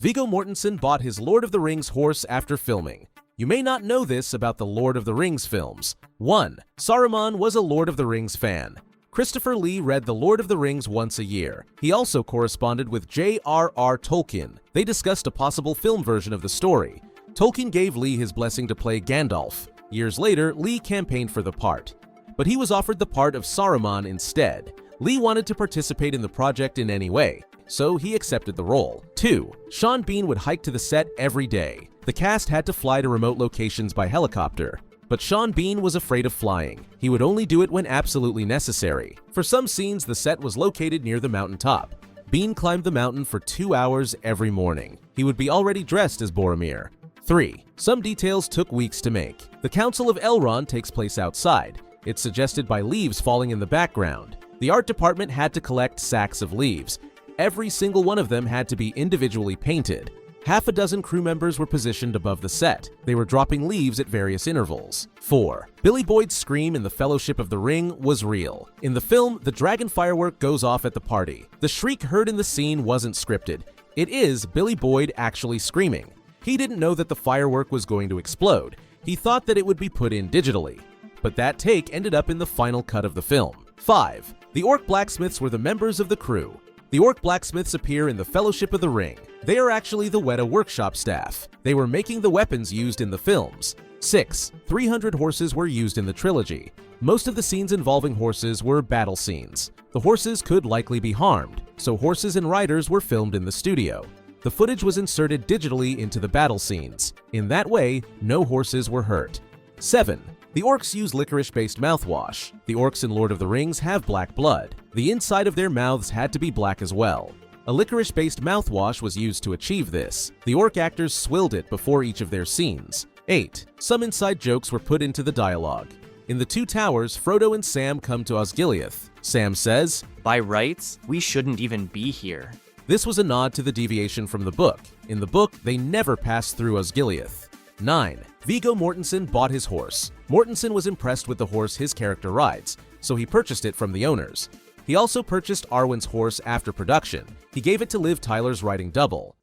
Viggo Mortensen bought his Lord of the Rings horse after filming. You may not know this about the Lord of the Rings films. 1. Saruman was a Lord of the Rings fan. Christopher Lee read The Lord of the Rings once a year. He also corresponded with J.R.R. Tolkien. They discussed a possible film version of the story. Tolkien gave Lee his blessing to play Gandalf. Years later, Lee campaigned for the part. But he was offered the part of Saruman instead. Lee wanted to participate in the project in any way, so he accepted the role. 2. Shan Bean would hike to the set every day. The cast had to fly to remote locations by helicopter. But Shan Bean was afraid of flying. He would only do it when absolutely necessary. For some scenes, the set was located near the mountaintop. Bean climbed the mountain for 2 hours every morning. He would be already dressed as Boromir. 3. Some details took weeks to make. The Council of Elrond takes place outside. It's suggested by leaves falling in the background. The art department had to collect sacks of leaves. Every single one of them had to be individually painted. Half a dozen crew members were positioned above the set. They were dropping leaves at various intervals. 4. Billy Boyd's scream in The Fellowship of the Ring was real. In the film, the dragon firework goes off at the party. The shriek heard in the scene wasn't scripted. It is Billy Boyd actually screaming. He didn't know that the firework was going to explode. He thought that it would be put in digitally. But that take ended up in the final cut of the film. 5. The Orc blacksmiths were the members of the crew. The Orc blacksmiths appear in The Fellowship of the Ring. They are actually the Weta workshop staff. They were making the weapons used in the films. 6. 300 horses were used in the trilogy. Most of the scenes involving horses were battle scenes. The horses could likely be harmed, so horses and riders were filmed in the studio. The footage was inserted digitally into the battle scenes. In that way, no horses were hurt. 7. The Orcs use licorice-based mouthwash. The Orcs in Lord of the Rings have black blood. The inside of their mouths had to be black as well. A licorice-based mouthwash was used to achieve this. The Orc actors swilled it before each of their scenes. 8. Some inside jokes were put into the dialogue. In The Two Towers, Frodo and Sam come to Osgiliath. Sam says, "By rights, we shouldn't even be here." This was a nod to the deviation from the book. In the book, they never passed through Osgiliath. 9. Viggo Mortensen bought his horse. Mortensen was impressed with the horse his character rides, so he purchased it from the owners. He also purchased Arwen's horse after production. He gave it to Liv Tyler's riding double.